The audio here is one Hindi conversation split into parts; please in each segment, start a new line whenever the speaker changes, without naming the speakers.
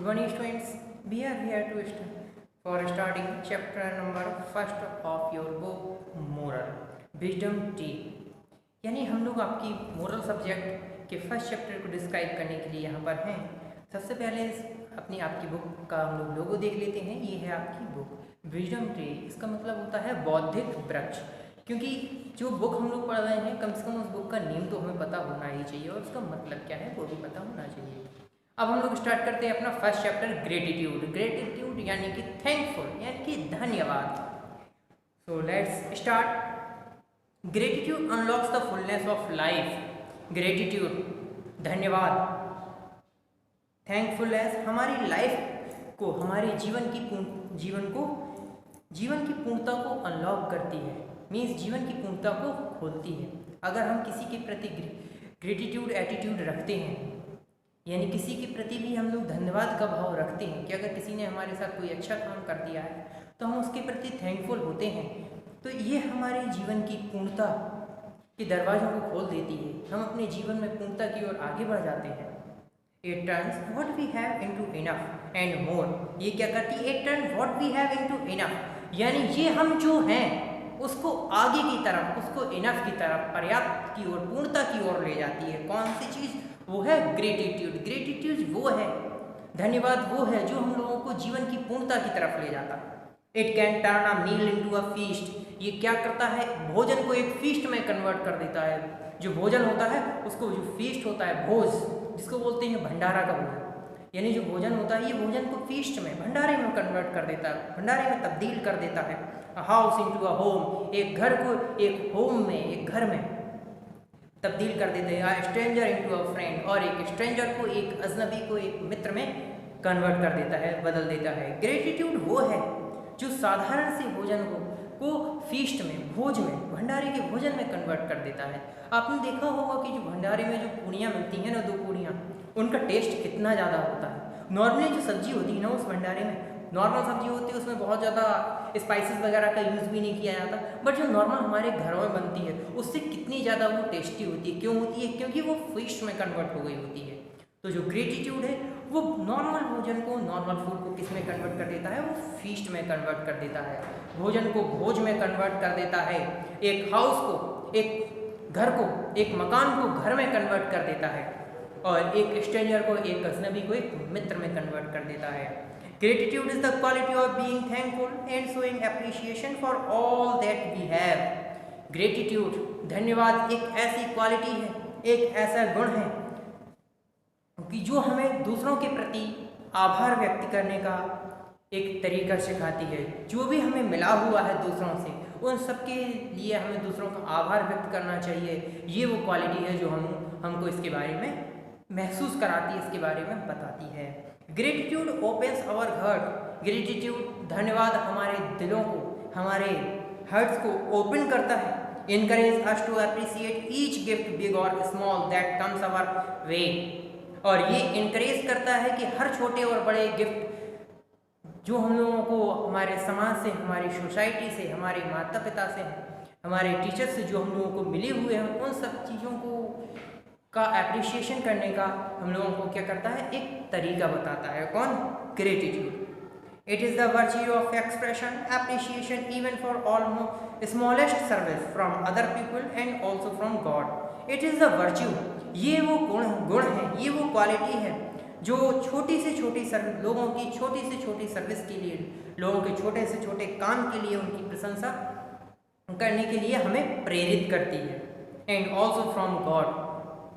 Good morning, students. We are here to for starting chapter number first of your book moral wisdom tea. यानी हम लोग आपकी मोरल सब्जेक्ट के फर्स्ट चैप्टर को डिस्क्राइब करने के लिए यहाँ पर हैं। सबसे पहले अपनी आपकी बुक का हम लोग लोगो देख लेते हैं। ये है आपकी बुक विजडम ट्री। इसका मतलब होता है बौद्धिक वृक्ष, क्योंकि जो बुक हम लोग पढ़ रहे हैं कम से कम उस बुक का नेम तो हमें पता होना ही चाहिए और उसका मतलब क्या है वो भी पता होना चाहिए। अब हम लोग स्टार्ट करते हैं अपना फर्स्ट चैप्टर ग्रेटिट्यूड। ग्रेटिट्यूड यानी कि थैंकफुल यानी कि धन्यवाद। So let's start. Gratitude unlocks the fullness of life. Gratitude धन्यवाद, थैंकफुलनेस हमारी लाइफ को, हमारे जीवन की पूर्णता को अनलॉक करती है, मीन्स जीवन की पूर्णता को खोलती है। अगर हम किसी के प्रति ग्रेटिट्यूड एटीट्यूड रखते हैं, यानी किसी के प्रति भी हम लोग धन्यवाद का भाव रखते हैं कि अगर किसी ने हमारे साथ कोई अच्छा काम कर दिया है तो हम उसके प्रति थैंकफुल होते हैं, तो ये हमारे जीवन की पूर्णता के दरवाजों को खोल देती है। हम अपने जीवन में पूर्णता की ओर आगे बढ़ जाते हैं। It turns what we have into enough and more. ये क्या करती है? It turn what we have into enough, यानी ये हम जो हैं उसको आगे की तरफ, उसको इनफ की तरफ, पर्याप्त की ओर, पूर्णता की ओर ले जाती है। कौन सी चीज़? वो है ग्रेटिट्यूड। ग्रेटिट्यूड वो है, धन्यवाद वो है जो हम लोगों को जीवन की पूर्णता की तरफ ले जाता है। It can turn a meal into a feast. ये क्या करता है? भोजन को एक फीस्ट में कन्वर्ट कर देता है। जो भोजन होता है उसको, जो फीस्ट होता है, भोज जिसको बोलते हैं भंडारा का भोजन, यानी जो भोजन होता है ये भोजन को फीस्ट में, भंडारे में कन्वर्ट कर देता है, भंडारे में तब्दील कर देता है। A house into a home. एक घर को एक होम में, एक घर में तब्दील कर देते हैं। A stranger into a friend. और एक स्ट्रेंजर को, एक अजनबी को एक मित्र में कन्वर्ट कर देता है, बदल देता है। ग्रेटिट्यूड वो है जो साधारण से भोजन को फीस्ट में, भोज में, भंडारे के भोजन में कन्वर्ट कर देता है। आपने देखा होगा कि जो भंडारे में जो पूड़ियाँ मिलती हैं ना, 2 पूड़ियाँ, उनका टेस्ट कितना ज़्यादा होता है। नॉर्मली जो सब्जी होती है ना उस भंडारे में, नॉर्मल सब्जी होती है उसमें बहुत ज़्यादा स्पाइसेस वगैरह का यूज़ भी नहीं किया जाता, बट जो नॉर्मल हमारे घरों में बनती है उससे कितनी ज़्यादा वो टेस्टी होती है। क्यों होती है? क्योंकि वो फीस्ट में कन्वर्ट हो गई होती है। तो जो ग्रेटिट्यूड है वो नॉर्मल भोजन को, नॉर्मल फूड को किस में कन्वर्ट कर देता है? वो फीस्ट में कन्वर्ट कर देता है। भोजन को भोज में कन्वर्ट कर देता है। एक हाउस को, एक घर को, एक मकान को घर में कन्वर्ट कर देता है। और एक स्ट्रेंजर को, एक अजनबी को एक मित्र में कन्वर्ट कर देता है। Gratitude is the quality of being thankful and showing appreciation for all that we have. Gratitude, धन्यवाद एक ऐसी क्वालिटी है, एक ऐसा गुण है कि जो हमें दूसरों के प्रति आभार व्यक्त करने का एक तरीका सिखाती है। जो भी हमें मिला हुआ है दूसरों से, उन सब के लिए हमें दूसरों का आभार व्यक्त करना चाहिए। ये वो क्वालिटी है जो हमको इसके बारे में महसूस कराती है, इसके बारे में बताती है। Gratitude opens our heart. Gratitude, धन्यवाद हमारे दिलों को, हमारे हार्ट्स को ओपन करता है। Encourage us to appreciate each gift big और small that comes our way. और ये इनकरेज करता है कि हर छोटे और बड़े गिफ्ट जो हम लोगों को हमारे समाज से, हमारी सोसाइटी से, हमारे माता पिता से, हमारे टीचर से जो हम लोगों को मिले हुए हैं, उन सब चीज़ों को का एप्रिशिएशन करने का हम लोगों को क्या करता है? एक तरीका बताता है। कौन? Gratitude. It is the virtue of expression appreciation even for almost smallest service from other people and also from God. It is the virtue, ये वो गुण है, ये वो क्वालिटी है जो छोटी से छोटी सर्विस, लोगों की छोटी से छोटी सर्विस के लिए, लोगों के छोटे से छोटे काम के लिए उनकी प्रशंसा करने के लिए हमें प्रेरित करती है। एंड ऑल्सो फ्रॉम गॉड,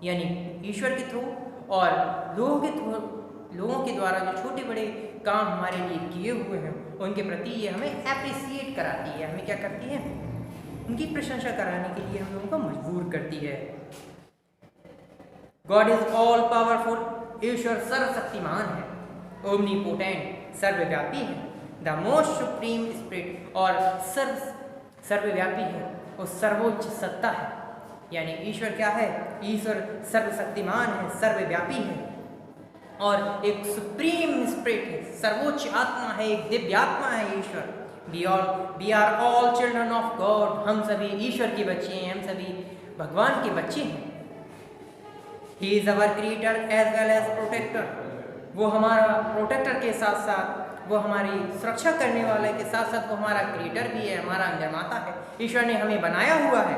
यानी ईश्वर के थ्रू और लोगों के द्वारा जो छोटे बड़े काम हमारे लिए किए हुए हैं उनके प्रति ये हमें एप्रिसिएट कराती है। हमें क्या करती है? उनकी प्रशंसा कराने के लिए हम लोगों को मजबूर करती है। God is all powerful. ईश्वर सर्वशक्तिमान है, ओमनीपोटेंट, सर्वव्यापी है, द मोस्ट सुप्रीम स्पिरिट, और सर्वव्यापी है और सर्वोच्च सत्ता है। यानी ईश्वर क्या है? ईश्वर सर्वशक्तिमान है, सर्वव्यापी है और एक सुप्रीम स्पिरिट है, सर्वोच्च आत्मा है, एक दिव्य आत्मा है ईश्वर। We are all children of God. हम सभी ईश्वर के बच्चे हैं, हम सभी भगवान के बच्चे हैं। He is our creator as well as protector. वो हमारा प्रोटेक्टर के साथ साथ वो हमारी सुरक्षा करने वाले के साथ साथ वो हमारा क्रिएटर भी है, हमारा निर्माता है। ईश्वर ने हमें बनाया हुआ है।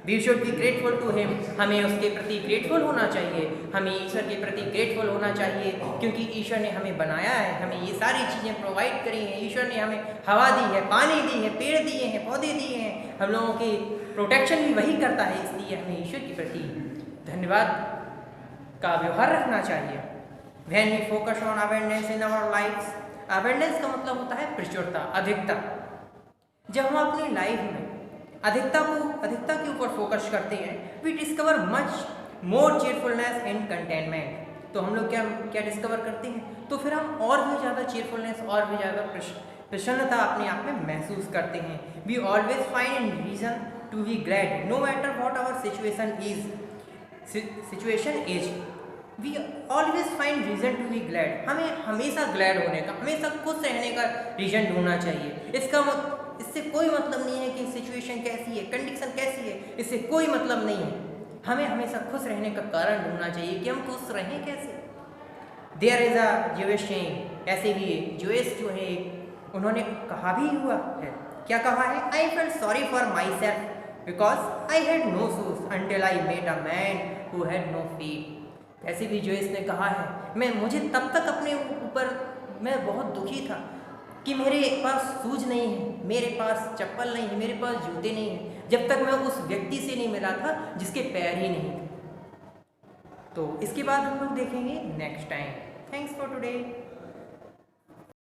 We should be grateful to him. हमें उसके प्रति ग्रेटफुल होना चाहिए, हमें ईश्वर के प्रति ग्रेटफुल होना चाहिए, क्योंकि ईश्वर ने हमें बनाया है, हमें ये सारी चीज़ें प्रोवाइड करी हैं। ईश्वर ने हमें हवा दी है, पानी दी है, पेड़ दिए हैं, पौधे दिए हैं, हम लोगों की प्रोटेक्शन भी वही करता है। इसलिए हमें ईश्वर के प्रति धन्यवाद का व्यवहार रखना चाहिए। When we focus on abundance in our lives, abundance का मतलब होता है प्रचुरता, अधिकता। जब हम अपनी लाइफ में अधिकता के ऊपर फोकस करते हैं, we discover much more cheerfulness and contentment. तो हम लोग क्या डिस्कवर करते हैं, तो फिर हम और भी ज़्यादा चीयरफुलनेस और भी ज़्यादा प्रसन्नता अपने आप में महसूस करते हैं। We always find reason to be glad no matter what our situation is. We always find reason to be glad. हमें हमेशा ग्लैड होने का, हमेशा खुश रहने का रीज़न ढूंढना चाहिए। इससे कोई मतलब नहीं है कि सिचुएशन कैसी है, कंडीशन कैसी है, इससे कोई मतलब नहीं है। हमें हमेशा खुश रहने का कारण ढूंढना चाहिए कि हम खुश रहें कैसे। There is a Jewish saying, ऐसे ही ज्यूइश जो है उन्होंने कहा भी हुआ है। क्या कहा है? I felt sorry for myself because I had no shoes until I met a man who had no feet. ऐसे भी जोइस ने कहा है, मुझे तब तक अपने ऊपर मैं बहुत दुखी था कि मेरे पास शूज नहीं है, मेरे पास चप्पल नहीं है, मेरे पास जूते नहीं हैं, जब तक मैं उस व्यक्ति से नहीं मिला था जिसके पैर ही नहीं थे। तो इसके बाद हम लोग देखेंगे next time. Thanks for today.